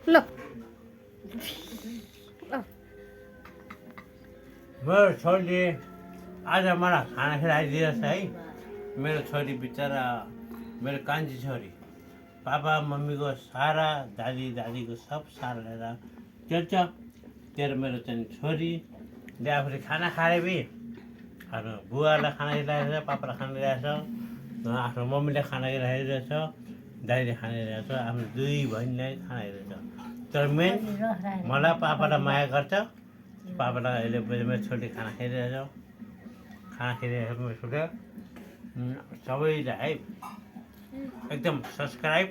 ल मेरो छोरीले आज मलाई खाना खिलाइदिएछ है। मेरो छोरी बिचरा मेरो कान्छी छोरी पापा मम्मीको सारा दादीको सब सारा लिएर चल्छ। तेरो मेरो चाहिँ छोरीले आफूले खाना खाए पनि बुवालाई खाना खिलाइरहेछ, पापालाई खाना खिलाइरहेछ, आफ्नो मम्मीले खाना खिलाइरहेछ, दाइले खाना खिलाइरहेछ, आफ्नो दुई बहिनीलाई खाना खिलाइरहेछ। तर मेन मलाई पापालाई माया गर्छ। पापालाई अहिले मेरो छोरीले खाना खाइरहेछ। खाना खाइरहेछ मेरो छोरीले। सबैलाई है एकदम सब्सक्राइब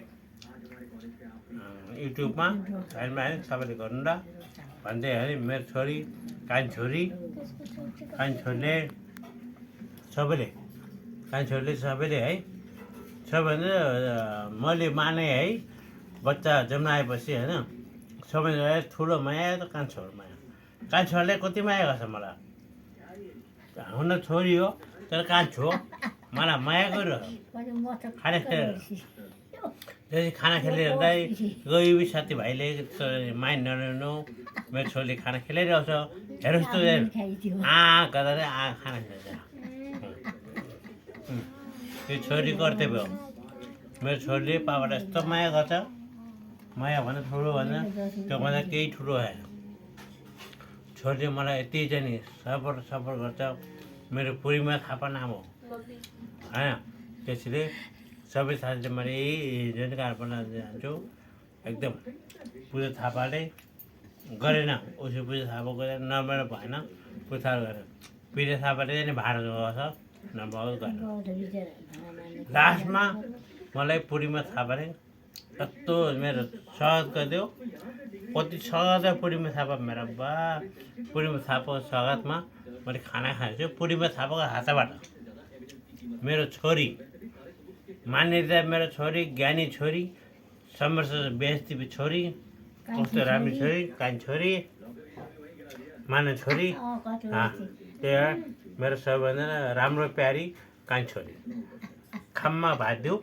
युट्युबमा है सबैले गर्नु ल भन्दै है। मेरो छोरी कान्छी छोरीले सबैले है सबैभन्दा मैले माने है बच्चा जन्माएपछि होइन सबैभन्दा ठुलो माया त कान्छी छोरो माया। कान्छी छोरीले कति माया गर्छ मलाई। हुन छोरी हो तर कान्छी हो मलाई माया गरिरहेको खाना खेलेर खाना खेलिरहँदा गई साथीभाइले माया नलिनु मेरो छोरीले खाना खेलाइरहेछ हेर्नुहोस् त गर्दा खाना खेलाइरहेछ। यो छोरी कर्तव्य हो। मेरो छोरीले पापालाई यस्तो माया गर्छ। माया भन्दा ठुलो भन्दा त्योभन्दा केही ठुलो होइन। छोरीले मलाई यति चाहिँ नि सपोर्ट गर्छ। मेरो पूर्णिमा थापा नाम हो होइन। त्यसैले सबै साथीले मैले यही जानकार बनाएर जान्छु। एकदम पूजा थापाले गरेन उसो पूजा थापा गरेर नर्मल भएन। पूजा गरेर पूजा थापाले चाहिँ भाडा गर्छ नर्मल गरेन। लास्टमा मलाई पूर्णिमा थापाले यस्तो मेरो स्वागत गरिदियो। कति स्वागत पूर्णिमा थापा मेरो बा। पूर्णिमा थापाको स्वागतमा मैले खाना खान्छु पूर्णिमा थापाको हातबाट। मेरो छोरी मान्यता मेरो छोरी ज्ञानी छोरी समर्थ व्यस्ती छोरी कस्तो राम्रो छोरी कान्छी छोरी माने छोरी त्यो मेरो सबैभन्दा राम्रो प्यारी कान्छी छोरी खम्मा भाइदियो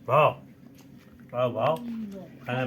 भाउ खाना